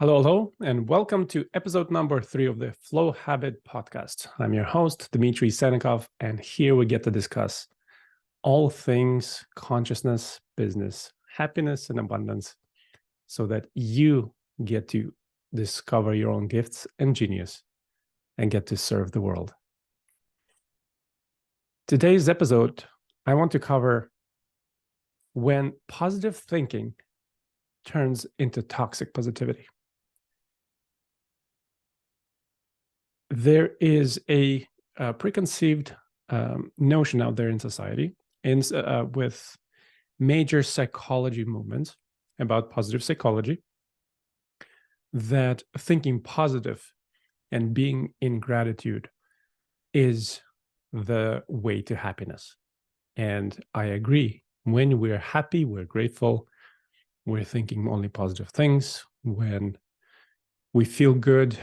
Hello, hello, and welcome to episode number 3 of the Flow Habit podcast. I'm your host, Dmitry Senikov, and here we get to discuss all things consciousness, business, happiness, and abundance so that you get to discover your own gifts and genius and get to serve the world. Today's episode, I want to cover when positive thinking turns into toxic positivity. There is a preconceived notion out there in society with major psychology movements about positive psychology that thinking positive and being in gratitude is the way to happiness. And I agree. When we're happy, we're grateful, we're thinking only positive things. When we feel good,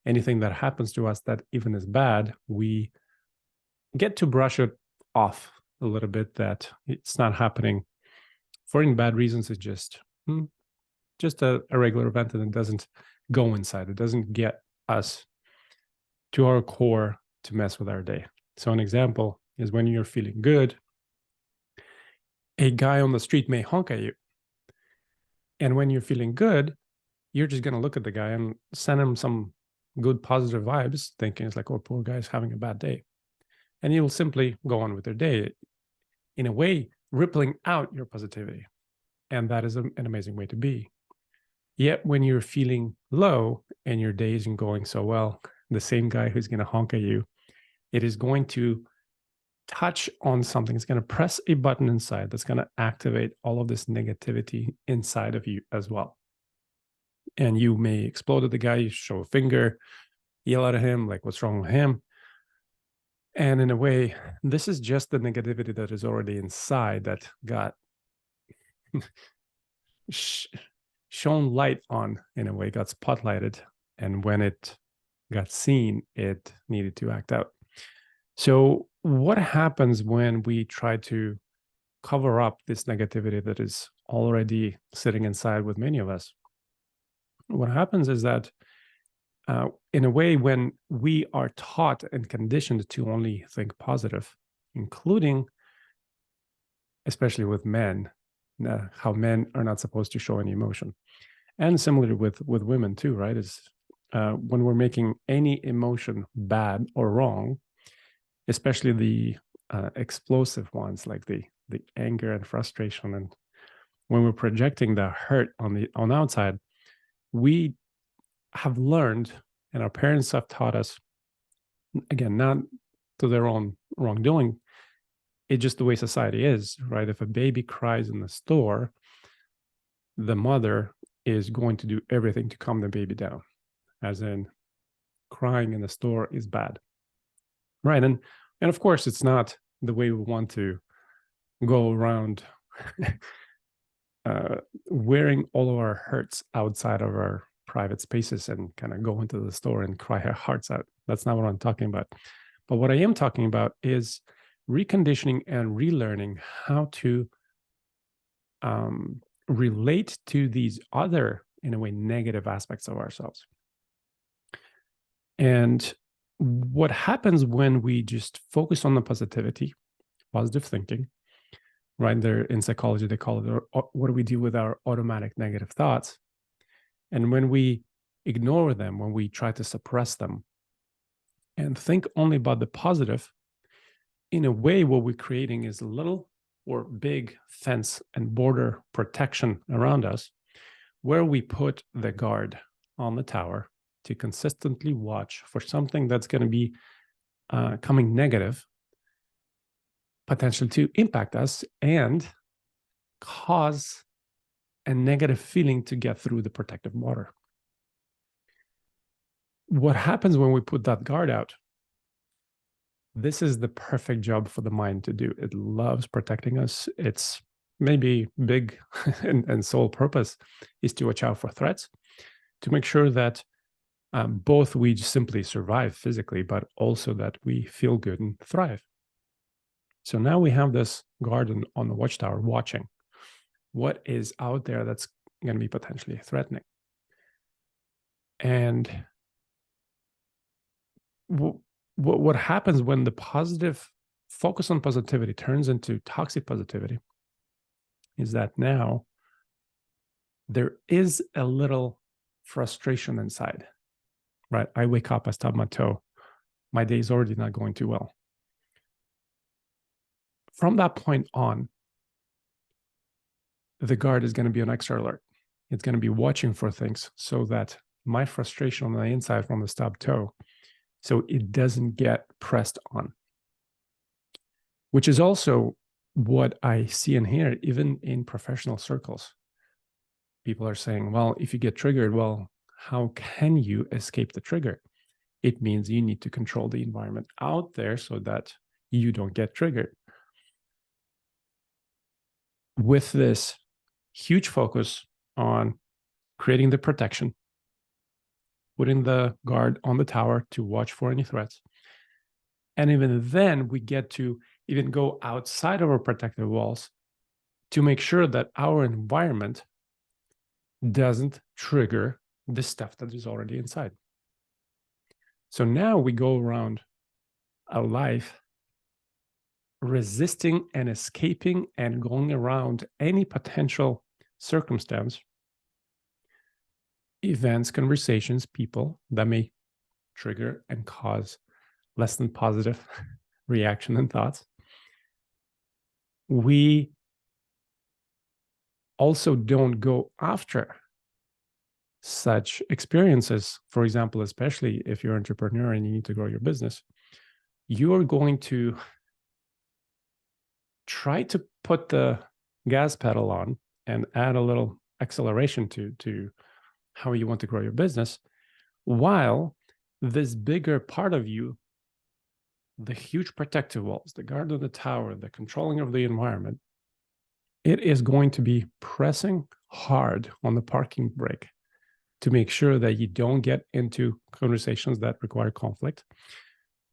anything that happens to us that even is bad, we get to brush it off a little bit, that it's not happening for any bad reasons. It's just a regular event, and it doesn't go inside. It doesn't get us to our core to mess with our day. So an example is when you're feeling good, a guy on the street may honk at you. And when you're feeling good, you're just going to look at the guy and send him some good positive vibes, thinking it's like, oh, poor guy's having a bad day. And you'll simply go on with your day, in a way, rippling out your positivity. And that is an amazing way to be. Yet when you're feeling low and your day isn't going so well, the same guy who's going to honk at you, it is going to touch on something. It's going to press a button inside that's going to activate all of this negativity inside of you as well. And you may explode at the guy, you show a finger, yell at him, like, what's wrong with him? And in a way, this is just the negativity that is already inside that got shown light on, in a way, got spotlighted. And when it got seen, it needed to act out. So what happens when we try to cover up this negativity that is already sitting inside with many of us? What happens is that in a way, when we are taught and conditioned to only think positive, including, especially with men, how men are not supposed to show any emotion. And similarly with women too, right? Is when we're making any emotion bad or wrong, especially the explosive ones, like the anger and frustration, and when we're projecting the hurt on outside, we have learned, and our parents have taught us, again, not to their own wrongdoing, it's just the way society is, right? If a baby cries in the store, the mother is going to do everything to calm the baby down, as in crying in the store is bad, right? And of course, it's not the way we want to go around wearing all of our hurts outside of our private spaces and kind of go into the store and cry our hearts out. That's not what I'm talking about. But what I am talking about is reconditioning and relearning how to relate to these other, in a way, negative aspects of ourselves. And what happens when we just focus on the positivity, positive thinking, right? There in psychology, they call it, what do we do with our automatic negative thoughts? And when we ignore them, when we try to suppress them and think only about the positive, in a way, what we're creating is a little or big fence and border protection around us, where we put the guard on the tower to consistently watch for something that's going to be coming negative, potential to impact us and cause a negative feeling to get through the protective border. What happens when we put that guard out? This is the perfect job for the mind to do. It loves protecting us. It's maybe big and sole purpose is to watch out for threats, to make sure that both we simply survive physically, but also that we feel good and thrive. So now we have this guard on the watchtower watching what is out there that's going to be potentially threatening. And what happens when the positive focus on positivity turns into toxic positivity is that now there is a little frustration inside, right? I wake up, I stub my toe, my day is already not going too well. From that point on, the guard is going to be on extra alert. It's going to be watching for things so that my frustration on the inside from the stub toe, so it doesn't get pressed on, which is also what I see and hear, even in professional circles. People are saying, well, if you get triggered, well, how can you escape the trigger? It means you need to control the environment out there so that you don't get triggered. With this huge focus on creating the protection, putting the guard on the tower to watch for any threats. And even then, we get to even go outside of our protective walls to make sure that our environment doesn't trigger the stuff that is already inside. So now we go around our life resisting and escaping and going around any potential circumstance, events, conversations, people that may trigger and cause less than positive reaction and thoughts. We also don't go after such experiences. For example, especially if you're an entrepreneur and you need to grow your business, you are going to try to put the gas pedal on and add a little acceleration to how you want to grow your business, while this bigger part of you, the huge protective walls, the guard of the tower, the controlling of the environment, it is going to be pressing hard on the parking brake to make sure that you don't get into conversations that require conflict,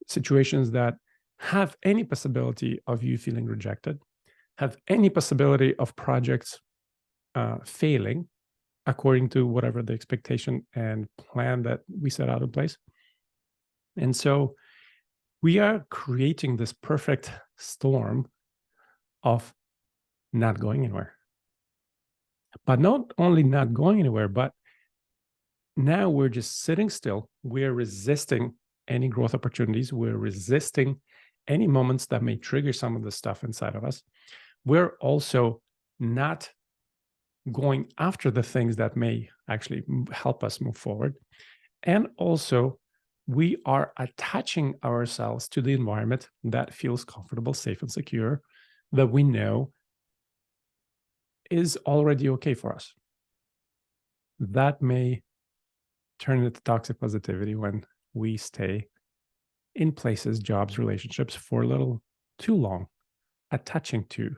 situations that have any possibility of you feeling rejected, have any possibility of projects failing according to whatever the expectation and plan that we set out in place. And so we are creating this perfect storm of not going anywhere. But not only not going anywhere, but now we're just sitting still. We're resisting any growth opportunities. We're resisting any moments that may trigger some of the stuff inside of us. We're also not going after the things that may actually help us move forward. And also, we are attaching ourselves to the environment that feels comfortable, safe, and secure, that we know is already okay for us. That may turn into toxic positivity when we stay in places, jobs, relationships for a little too long, attaching to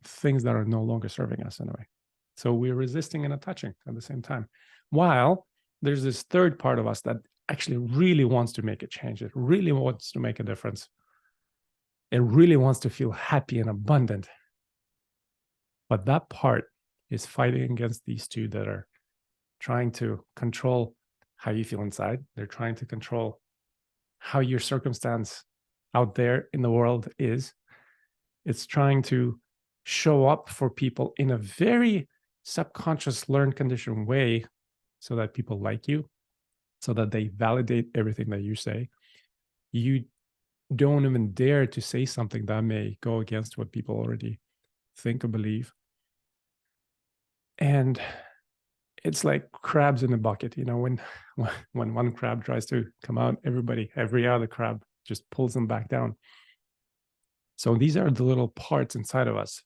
things that are no longer serving us in a way. So we're resisting and attaching at the same time. While there's this third part of us that actually really wants to make a change. It really wants to make a difference. It really wants to feel happy and abundant. But that part is fighting against these two that are trying to control how you feel inside. They're trying to control how your circumstance out there in the world is. It's trying to show up for people in a very subconscious, learned, conditioned way so that people like you, so that they validate everything that you say. You don't even dare to say something that may go against what people already think or believe. And it's like crabs in a bucket, you know, when one crab tries to come out, every other crab just pulls them back down. So these are the little parts inside of us.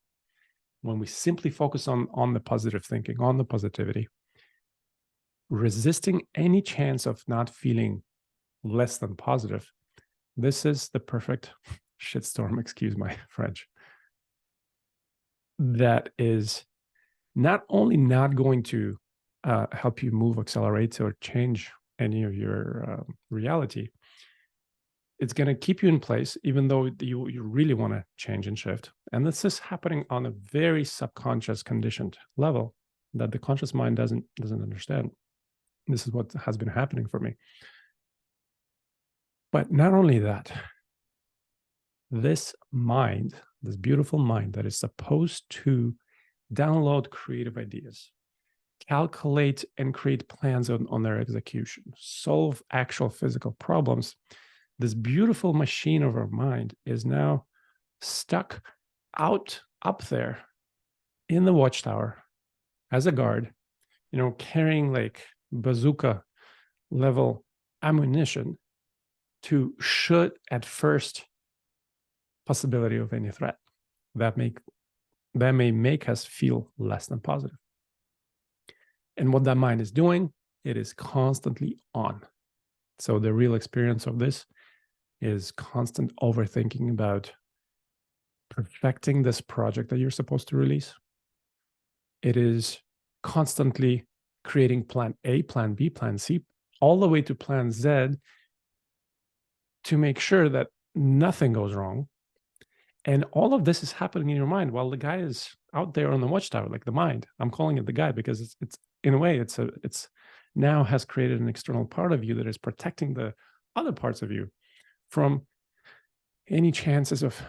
When we simply focus on the positive thinking, on the positivity, resisting any chance of not feeling less than positive, this is the perfect shitstorm, excuse my French, that is not only not going to help you move, accelerate, or change any of your reality, it's going to keep you in place, even though you really want to change and shift. And this is happening on a very subconscious, conditioned level that the conscious mind doesn't understand. This is what has been happening for me. But not only that, this mind, this beautiful mind that is supposed to download creative ideas, calculate and create plans on their execution, solve actual physical problems, this beautiful machine of our mind is now stuck out up there in the watchtower as a guard, carrying like bazooka level ammunition to shoot at first possibility of any threat that may make us feel less than positive. And what that mind is doing, it is constantly on. So the real experience of this is constant overthinking about perfecting this project that you're supposed to release. It is constantly creating plan A, plan B, plan C, all the way to plan Z to make sure that nothing goes wrong. And all of this is happening in your mind while the guy is out there on the watchtower, like the mind. I'm calling it the guy because it's in a way, it's now has created an external part of you that is protecting the other parts of you from any chances of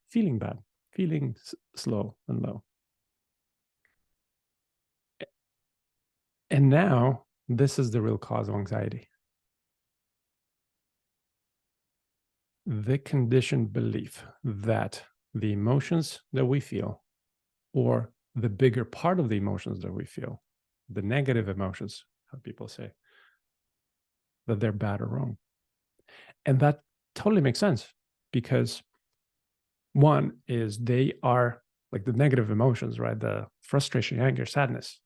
feeling bad, feeling slow and low. And now this is the real cause of anxiety. The conditioned belief that the emotions that we feel, or the bigger part of the emotions that we feel, the negative emotions, how people say, that they're bad or wrong. And that totally makes sense, because one is they are like the negative emotions, right? The frustration, anger, sadness,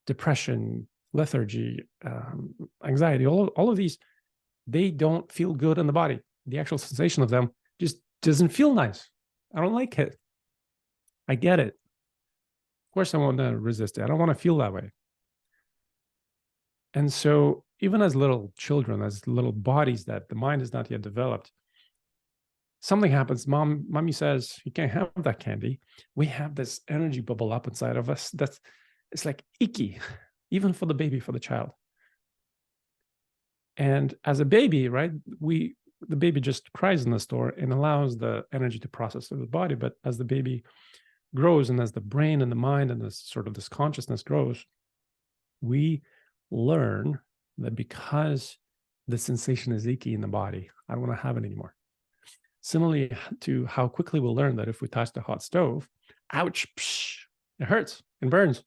depression, lethargy, anxiety, all of these, they don't feel good in the body. The actual sensation of them just doesn't feel nice. I don't like it. I get it. Of course, I want to resist it. I don't want to feel that way. And so even as little children, as little bodies that the mind is not yet developed, something happens. Mommy says, you can't have that candy. We have this energy bubble up inside of us it's like icky, even for the baby, for the child. And as a baby, right, the baby just cries in the store and allows the energy to process through the body. But as the baby grows and as the brain and the mind and this consciousness grows, we learn that because the sensation is icky in the body, I don't want to have it anymore. Similarly to how quickly we'll learn that if we touch the hot stove, ouch, psh, it hurts and burns.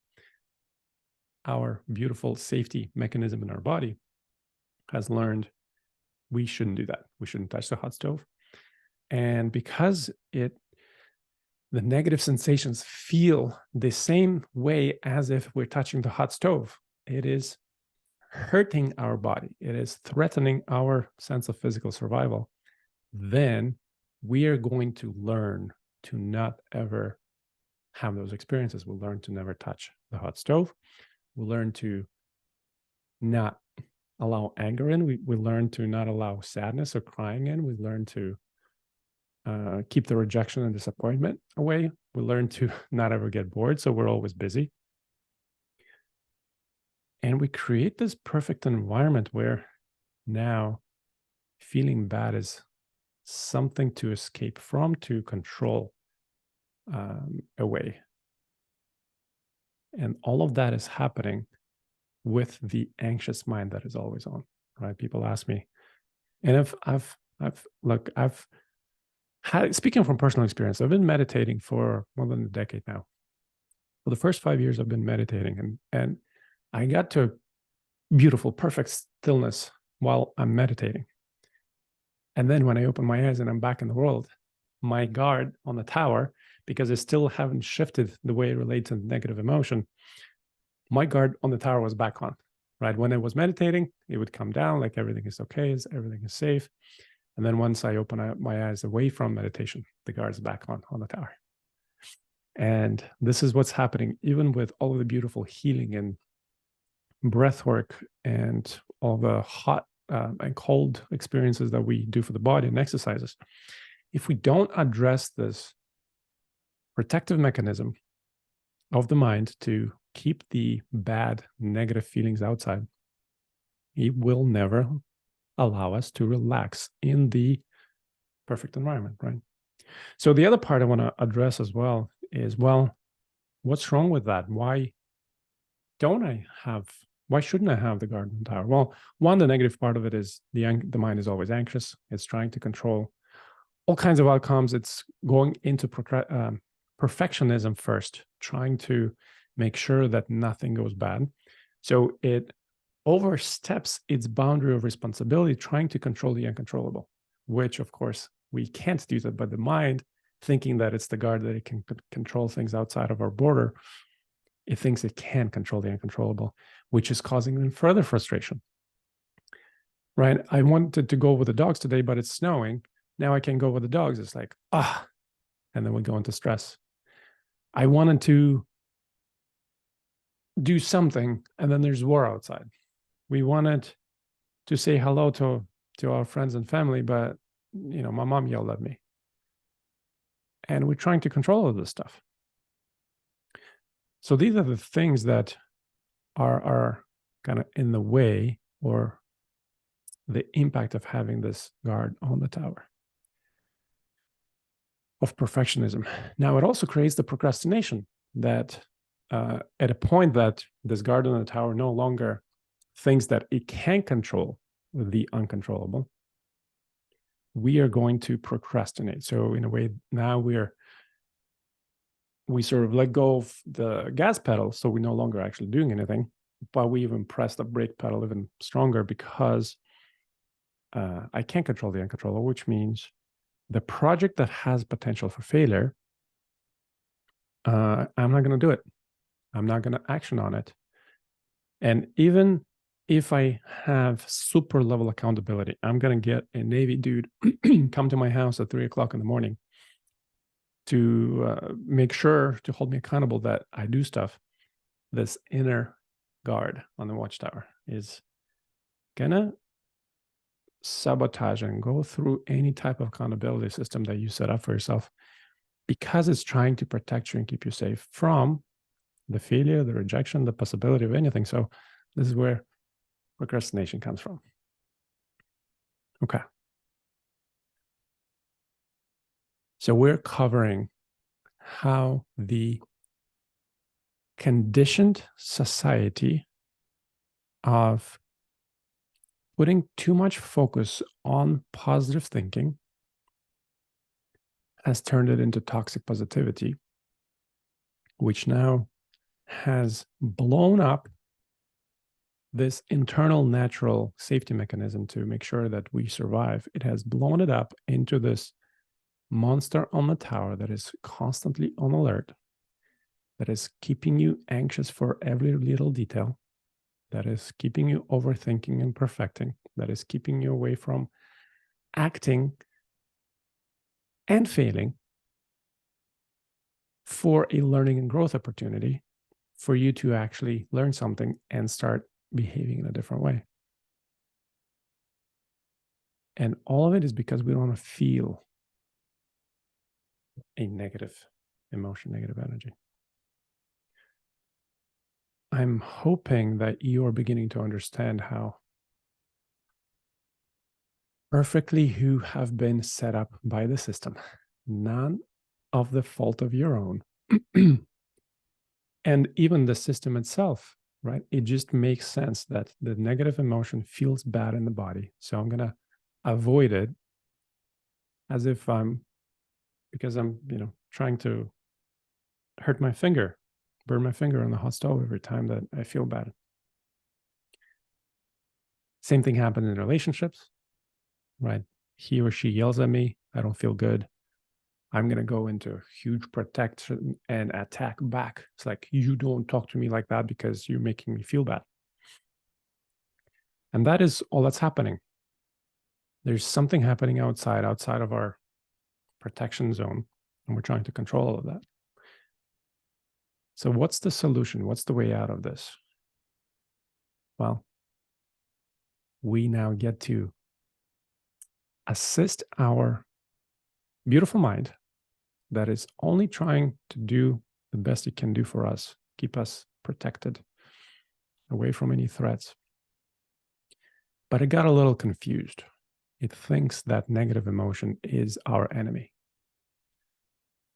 Our beautiful safety mechanism in our body has learned we shouldn't do that. We shouldn't touch the hot stove. And because the negative sensations feel the same way as if we're touching the hot stove, it is hurting our body. It is threatening our sense of physical survival. Then we are going to learn to not ever have those experiences. We'll learn to never touch the hot stove. We'll learn to not allow anger in. We learn to not allow sadness or crying in. We learn to keep the rejection and disappointment away. We learn to not ever get bored, so we're always busy. And we create this perfect environment where now feeling bad is something to escape from, to control away. And all of that is happening with the anxious mind that is always on, right? People ask me, and if I've had, speaking from personal experience, I've been meditating for more than a decade now. For the first 5 years, I've been meditating, and I got to beautiful, perfect stillness while I'm meditating. And then when I open my eyes and I'm back in the world, my guard on the tower, because I still haven't shifted the way it relates to negative emotion, my guard on the tower was back on, right? When I was meditating, it would come down like everything is okay, everything is safe. And then once I open my eyes away from meditation, the guard is back on the tower. And this is what's happening, even with all of the beautiful healing and breath work and all the hot and cold experiences that we do for the body and exercises. If we don't address this protective mechanism of the mind to keep the bad, negative feelings outside, It will never allow us to relax in the perfect environment, right? So the other part I want to address as well is, well, what's wrong with that? Why shouldn't I have the garden tower? Well, one, the negative part of it is the mind is always anxious. It's trying to control all kinds of outcomes. It's going into perfectionism first, trying to make sure that nothing goes bad. So it oversteps its boundary of responsibility, trying to control the uncontrollable, which of course we can't do that. But the mind, thinking that it's the guard, that it can control things outside of our border, it thinks it can control the uncontrollable, which is causing them further frustration. Right? I wanted to go with the dogs today, but it's snowing. Now I can't go with the dogs. It's like, and then we go into stress. I wanted to do something, and then there's war outside. We wanted to say hello to our friends and family, but my mom yelled at me. And we're trying to control all this stuff. So these are the things that are kind of in the way, or the impact of having this guard on the tower of perfectionism. Now, it also creates the procrastination that at a point that this guard on the tower no longer thinks that it can control the uncontrollable, we are going to procrastinate. So in a way, now we sort of let go of the gas pedal, so we're no longer actually doing anything, but we even press the brake pedal even stronger because I can't control the uncontrollable, which means the project that has potential for failure, I'm not going to do it. I'm not going to action on it. And even if I have super level accountability, I'm going to get a Navy dude come to my house at 3:00 in the morning to make sure to hold me accountable that I do stuff. This inner guard on the watchtower is gonna sabotage and go through any type of accountability system that you set up for yourself, because it's trying to protect you and keep you safe from the failure, the rejection, the possibility of anything. So this is where procrastination comes from. Okay. So we're covering how the conditioned society of putting too much focus on positive thinking has turned it into toxic positivity, which now has blown up this internal natural safety mechanism to make sure that we survive. It has blown it up into this monster on the tower that is constantly on alert, that is keeping you anxious for every little detail, that is keeping you overthinking and perfecting, that is keeping you away from acting and failing for a learning and growth opportunity, for you to actually learn something and start behaving in a different way. And all of it is because we don't want to feel a negative emotion, negative energy. I'm hoping that you are beginning to understand how perfectly you have been set up by the system, none of the fault of your own. And even the system itself, right? It just makes sense that the negative emotion feels bad in the body. So I'm going to avoid it as if because I'm, trying to hurt my finger, burn my finger on the hot stove every time that I feel bad. Same thing happens in relationships, right? He or she yells at me. I don't feel good. I'm going to go into huge protection and attack back. It's like, you don't talk to me like that because you're making me feel bad. And that is all that's happening. There's something happening outside of our protection zone, and we're trying to control all of that. So what's the solution? What's the way out of this? Well, we now get to assist our beautiful mind that is only trying to do the best it can do for us, keep us protected away from any threats. but it got a little confused. It thinks that negative emotion is our enemy.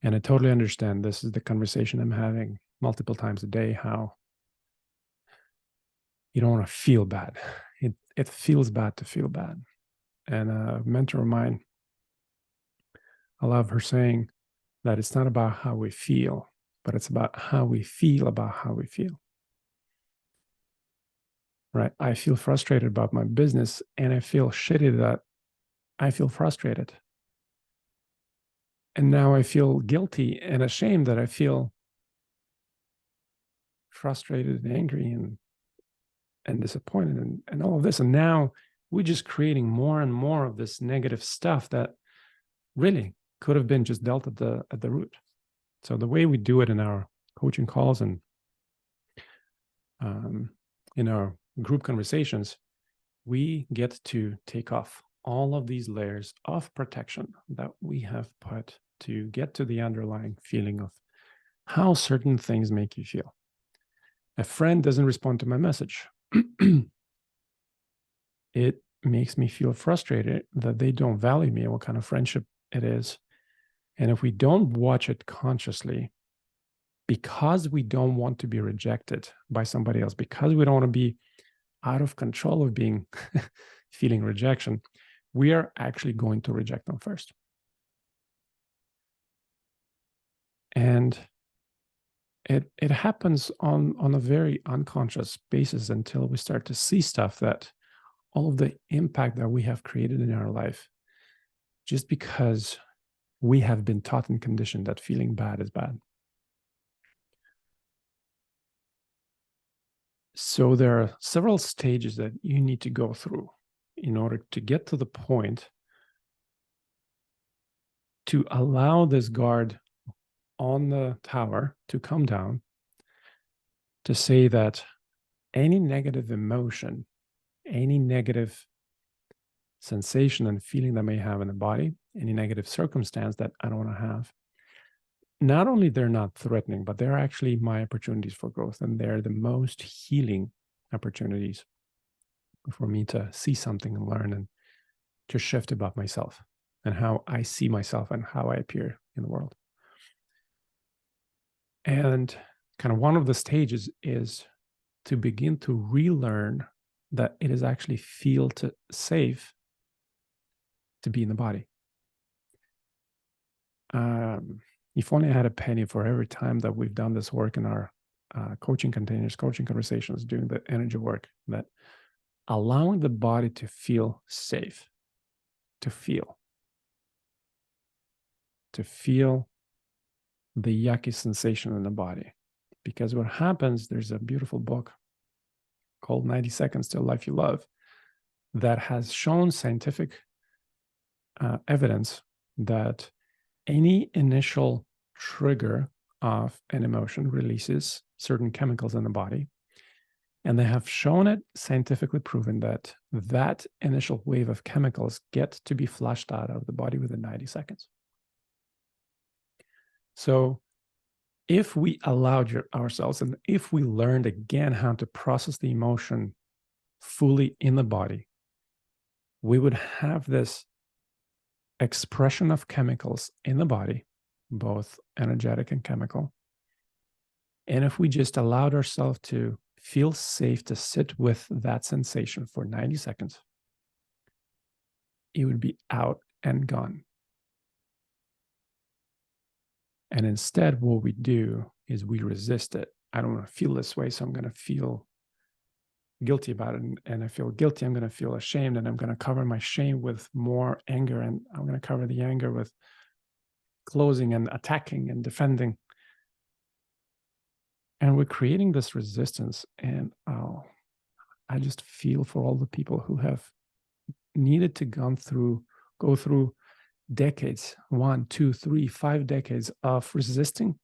And I totally understand. This is the conversation I'm having multiple times a day, how you don't want to feel bad. It feels bad to feel bad. And a mentor of mine, I love her saying that it's not about how we feel, but it's about how we feel about how we feel. Right? I feel frustrated about my business and I feel shitty that I feel frustrated. And now I feel guilty and ashamed that I feel frustrated and angry and disappointed and all of this. And now we're just creating more and more of this negative stuff that really could have been just dealt at the root. So the way we do it in our coaching calls and in our group conversations, we get to take off all of these layers of protection that we have put to get to the underlying feeling of how certain things make you feel. A friend doesn't respond to my message. It makes me feel frustrated that they don't value me and what kind of friendship it is. And if we don't watch it consciously, because we don't want to be rejected by somebody else, because we don't want to be out of control of being feeling rejection, we are actually going to reject them first. And it happens on a very unconscious basis until we start to see stuff that all of the impact that we have created in our life, just because we have been taught and conditioned that feeling bad is bad. So there are several stages that you need to go through in order to get to the point to allow this guard on the tower to come down, to say that any negative emotion, any negative sensation and feeling that I may have in the body, any negative circumstance that I don't want to have, not only they're not threatening, but they're actually my opportunities for growth. And they're the most healing opportunities for me to see something and learn and to shift about myself and how I see myself and how I appear in the world. And kind of one of the stages is to begin to relearn that it is actually safe to be in the body. If only I had a penny for every time that we've done this work in our coaching containers, coaching conversations, doing the energy work, that allowing the body to feel safe, to feel the yucky sensation in the body. Because what happens, there's a beautiful book called 90 Seconds to a Life You Love that has shown scientific evidence that any initial trigger of an emotion releases certain chemicals in the body. And they have shown it, scientifically proven, that that initial wave of chemicals get to be flushed out of the body within 90 seconds. So if we allowed ourselves, and if we learned again how to process the emotion fully in the body, we would have this expression of chemicals in the body, both energetic and chemical. And if we just allowed ourselves to feel safe to sit with that sensation for 90 seconds, it would be out and gone. And instead, what we do is we resist it. I don't want to feel this way, so I'm going to feel guilty about it. And I feel guilty, I'm going to feel ashamed, and I'm going to cover my shame with more anger, and I'm going to cover the anger with closing and attacking and defending. And we're creating this resistance. And I just feel for all the people who have needed to go through decades, 1, 2, 3, 5 decades of resisting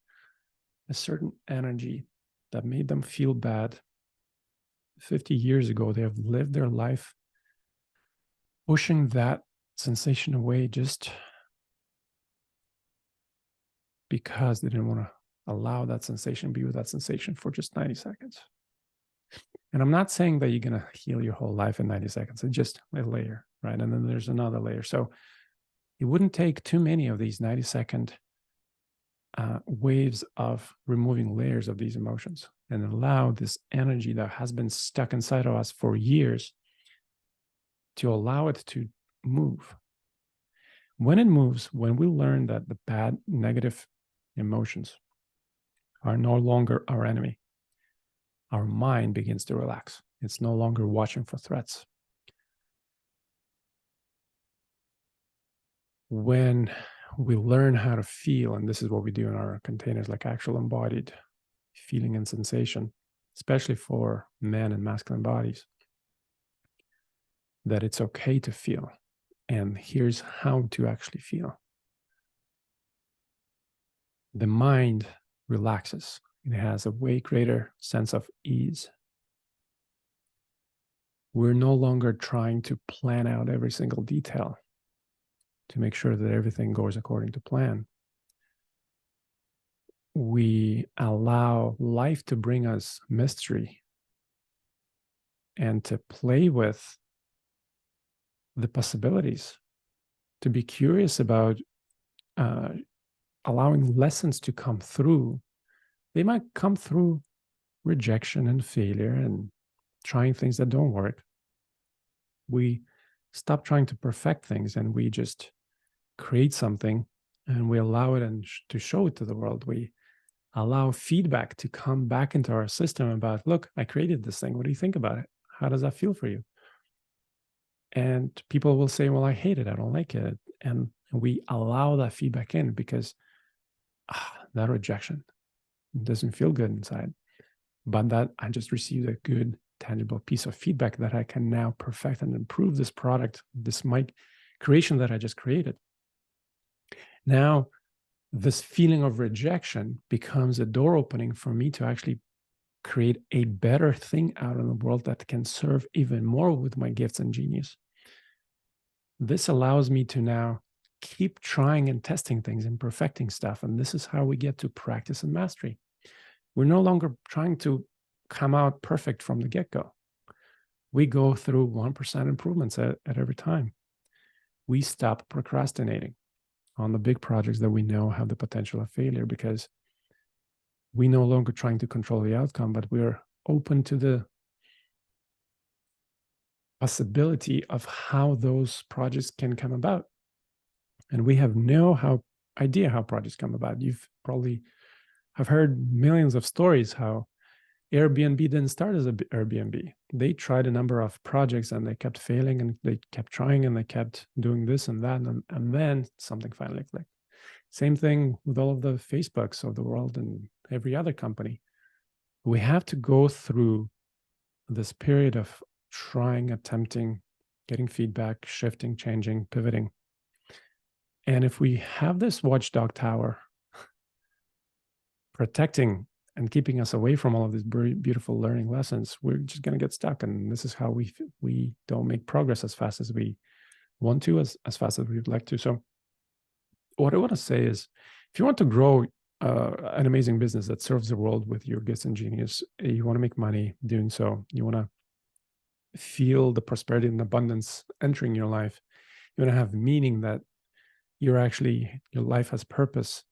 a certain energy that made them feel bad. 50 years ago, they have lived their life pushing that sensation away just because they didn't want to allow that sensation, be with that sensation for just 90 seconds. And I'm not saying that you're going to heal your whole life in 90 seconds. It's just a layer, right? And then there's another layer. So it wouldn't take too many of these 90-second waves of removing layers of these emotions and allow this energy that has been stuck inside of us for years to allow it to move. When it moves, when we learn that the bad, negative emotions are no longer our enemy, our mind begins to relax. It's no longer watching for threats. When we learn how to feel, and this is what we do in our containers, like actual embodied feeling and sensation, especially for men and masculine bodies, that it's okay to feel. And here's how to actually feel. The mind relaxes. It has a way greater sense of ease. We're no longer trying to plan out every single detail to make sure that everything goes according to plan. We allow life to bring us mystery and to play with the possibilities, to be curious about allowing lessons to come through. They might come through rejection and failure and trying things that don't work. We stop trying to perfect things and we just create something and we allow it and to show it to the world. We allow feedback to come back into our system about, look, I created this thing. What do you think about it? How does that feel for you? And people will say, well, I hate it. I don't like it. And we allow that feedback in because that rejection doesn't feel good inside. But that I just received a good, tangible piece of feedback that I can now perfect and improve this product, this mic creation that I just created. Now, this feeling of rejection becomes a door opening for me to actually create a better thing out in the world that can serve even more with my gifts and genius. This allows me to now keep trying and testing things and perfecting stuff. And this is how we get to practice and mastery. We're no longer trying to come out perfect from the get-go. We go through 1% improvements at every time. We stop procrastinating on the big projects that we know have the potential of failure because we no longer trying to control the outcome, but we're open to the possibility of how those projects can come about. And we have no idea how projects come about. You've probably have heard millions of stories how Airbnb didn't start as an Airbnb. They tried a number of projects and they kept failing and they kept trying and they kept doing this and that. And then something finally clicked. Same thing with all of the Facebooks of the world and every other company. We have to go through this period of trying, attempting, getting feedback, shifting, changing, pivoting. And if we have this watchdog tower protecting and keeping us away from all of these beautiful learning lessons, we're just going to get stuck. And this is how we don't make progress as fast as we want to, as fast as we'd like to. So what I want to say is, if you want to grow an amazing business that serves the world with your gifts and genius, you want to make money doing so, you want to feel the prosperity and abundance entering your life, you want to have meaning that your life has purpose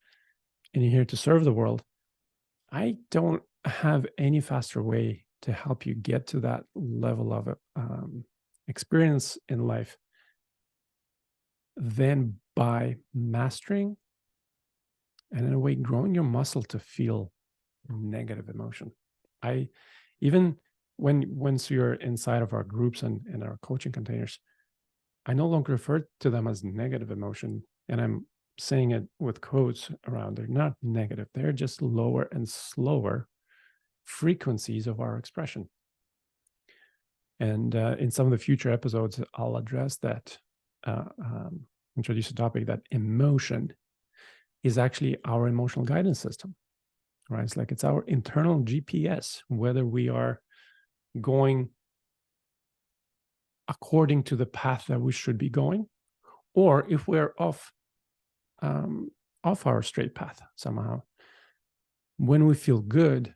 and you're here to serve the world, I don't have any faster way to help you get to that level of experience in life than by mastering and, in a way, growing your muscle to feel negative emotion. Even once you're inside of our groups and in our coaching containers, I no longer refer to them as negative emotion, and I'm saying it with quotes around. They're not negative. They're just lower and slower frequencies of our expression. And in some of the future episodes, I'll address that, introduce a topic that emotion is actually our emotional guidance system, right? It's like it's our internal GPS, whether we are going according to the path that we should be going, or if we're off our straight path somehow. When we feel good,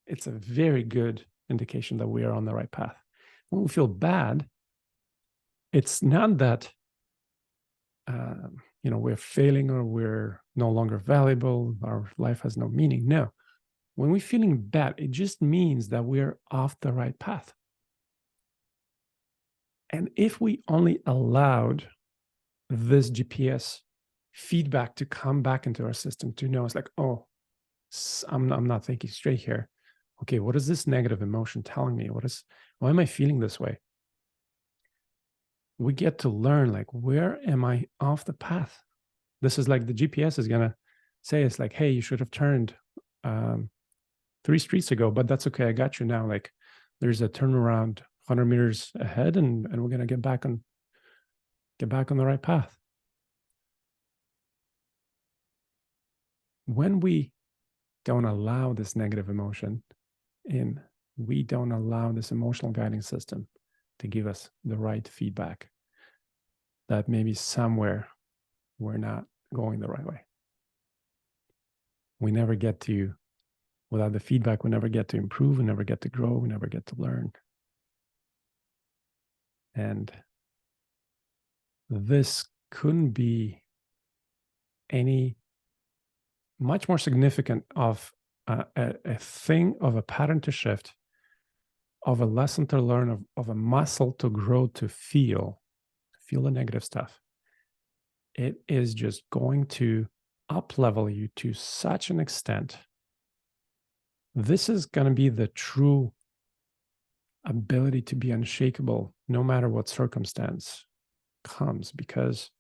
it's a very good indication that we are on the right path. When we feel bad, it's not that we're failing or we're no longer valuable, our life has no meaning. No, when we're feeling bad, it just means that we're off the right path. And if we only allowed this GPS feedback to come back into our system to know, it's like, oh, I'm not thinking straight here. Okay, what is this negative emotion telling me? Why am I feeling this way? We get to learn, like, where am I off the path? This is like the GPS is gonna say, it's like, hey, you should have turned 3 streets ago, but that's okay. I got you now. Like, there's a turnaround 100 meters ahead, and we're gonna get back on the right path. When we don't allow this negative emotion in, we don't allow this emotional guiding system to give us the right feedback, that maybe somewhere we're not going the right way. We never get to, without the feedback, we never get to improve, we never get to grow, we never get to learn. And this couldn't be any much more significant of a thing, of a pattern to shift, of a lesson to learn, of a muscle to grow, to feel the negative stuff. It is just going to up level you to such an extent. This is going to be the true ability to be unshakable no matter what circumstance comes, because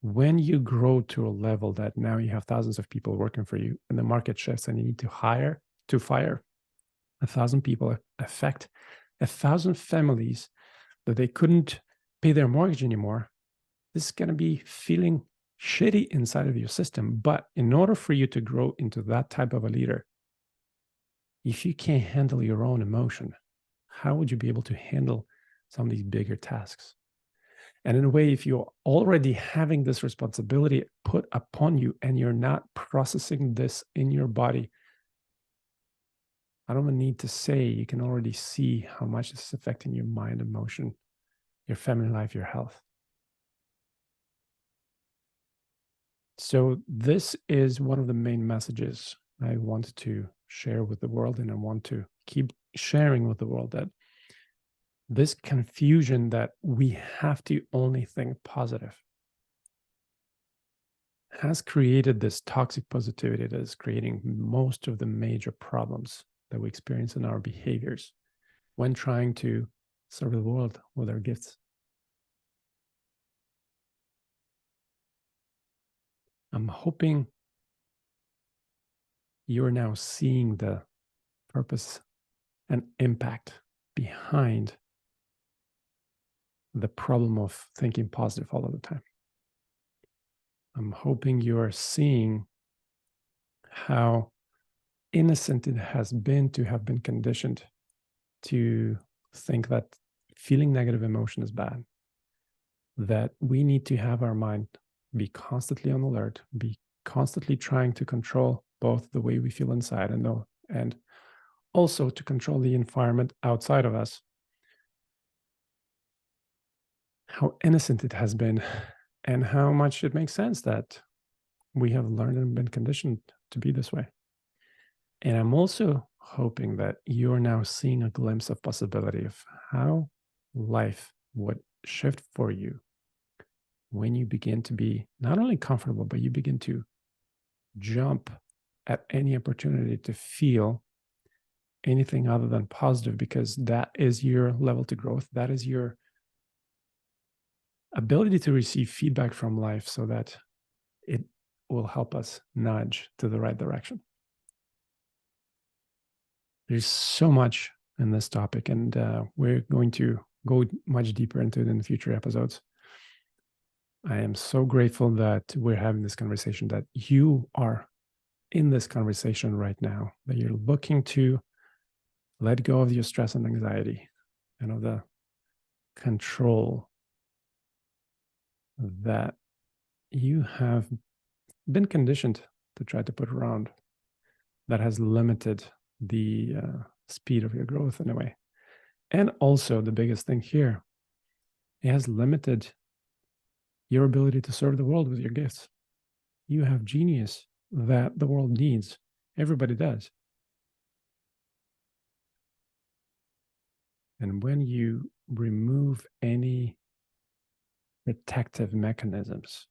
when you grow to a level that now you have thousands of people working for you and the market shifts and you need to fire 1,000 people, affect 1,000 families that they couldn't pay their mortgage anymore, this is going to be feeling shitty inside of your system. But in order for you to grow into that type of a leader, if you can't handle your own emotion, how would you be able to handle some of these bigger tasks? And in a way, if you're already having this responsibility put upon you and you're not processing this in your body, I don't need to say, you can already see how much this is affecting your mind, emotion, your family life, your health. So this is one of the main messages I want to share with the world, and I want to keep sharing with the world, that this confusion that we have to only think positive has created this toxic positivity that is creating most of the major problems that we experience in our behaviors when trying to serve the world with our gifts. I'm hoping you're now seeing the purpose and impact behind the problem of thinking positive all of the time. I'm hoping you are seeing how innocent it has been to have been conditioned to think that feeling negative emotion is bad, that we need to have our mind be constantly on alert, be constantly trying to control both the way we feel inside and also to control the environment outside of us. How innocent it has been, and how much it makes sense that we have learned and been conditioned to be this way. And I'm also hoping that you're now seeing a glimpse of possibility of how life would shift for you when you begin to be not only comfortable, but you begin to jump at any opportunity to feel anything other than positive, because that is your level to growth. That is your ability to receive feedback from life so that it will help us nudge to the right direction. There's so much in this topic, and we're going to go much deeper into it in future episodes. I am so grateful that we're having this conversation, that you are in this conversation right now, that you're looking to let go of your stress and anxiety and of the control that you have been conditioned to try to put around, that has limited the speed of your growth in a way. And also the biggest thing here, it has limited your ability to serve the world with your gifts. You have genius that the world needs. Everybody does. And when you remove any protective mechanisms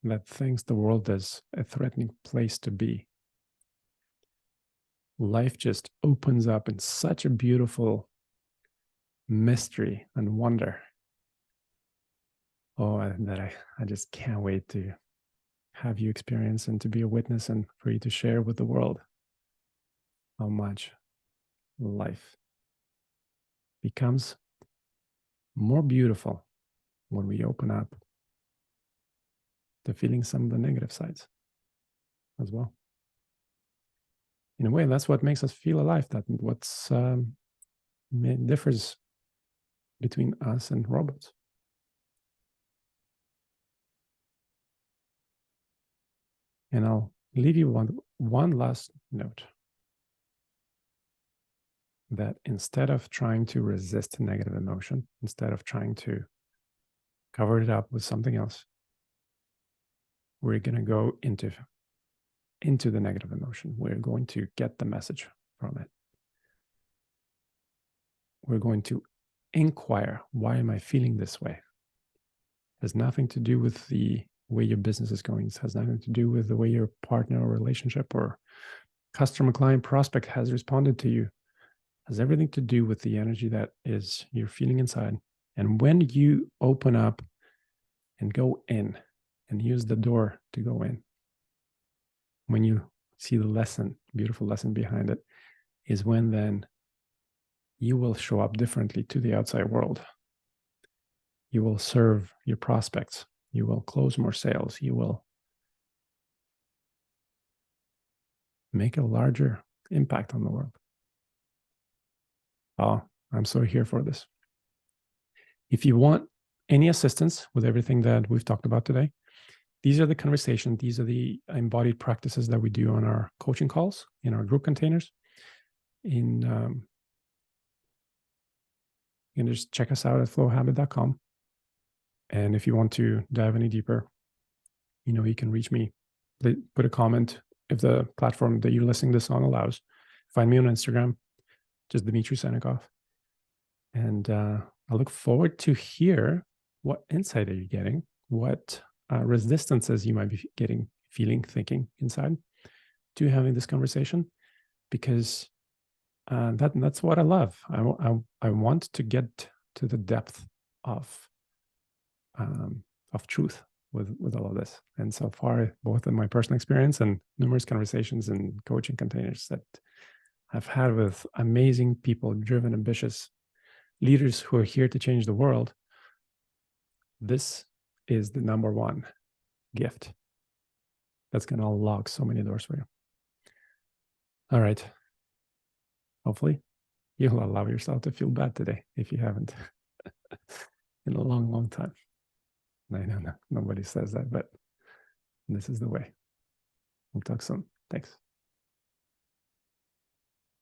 that thinks the world is a threatening place to be, life just opens up in such a beautiful mystery and wonder. Oh, I just can't wait to have you experience and to be a witness and for you to share with the world how much life becomes more beautiful when we open up to feeling some of the negative sides as well. In a way, that's what makes us feel alive. That what's differs between us and robots. And I'll leave you one last note, that instead of trying to resist negative emotion, instead of trying to cover it up with something else, we're going to go into the negative emotion. We're going to get the message from it. We're going to inquire, why am I feeling this way? It has nothing to do with the way your business is going. It has nothing to do with the way your partner or relationship or customer, client, prospect has responded to you. It has everything to do with the energy that is you're feeling inside. And when you open up and go in and use the door to go in, when you see the lesson, beautiful lesson behind it, is when then you will show up differently to the outside world. You will serve your prospects. You will close more sales. You will make a larger impact on the world. Oh, I'm so here for this. If you want any assistance with everything that we've talked about today, these are the conversations, these are the embodied practices that we do on our coaching calls, in our group containers. You can just check us out at flowhabit.com. And if you want to dive any deeper, you can reach me. Put a comment if the platform that you're listening to this on allows. Find me on Instagram, just Dmitry Senikov. And I look forward to hear what insight are you getting, what resistances you might be feeling, thinking inside to having this conversation, because that's what I love. I want to get to the depth of truth with all of this. And so far, both in my personal experience and numerous conversations and coaching containers that I've had with amazing people, driven, ambitious leaders who are here to change the world, this is the number one gift that's going to unlock so many doors for you. All right. Hopefully, you'll allow yourself to feel bad today if you haven't in a long, long time. I know nobody says that, but this is the way. We'll talk soon. Thanks.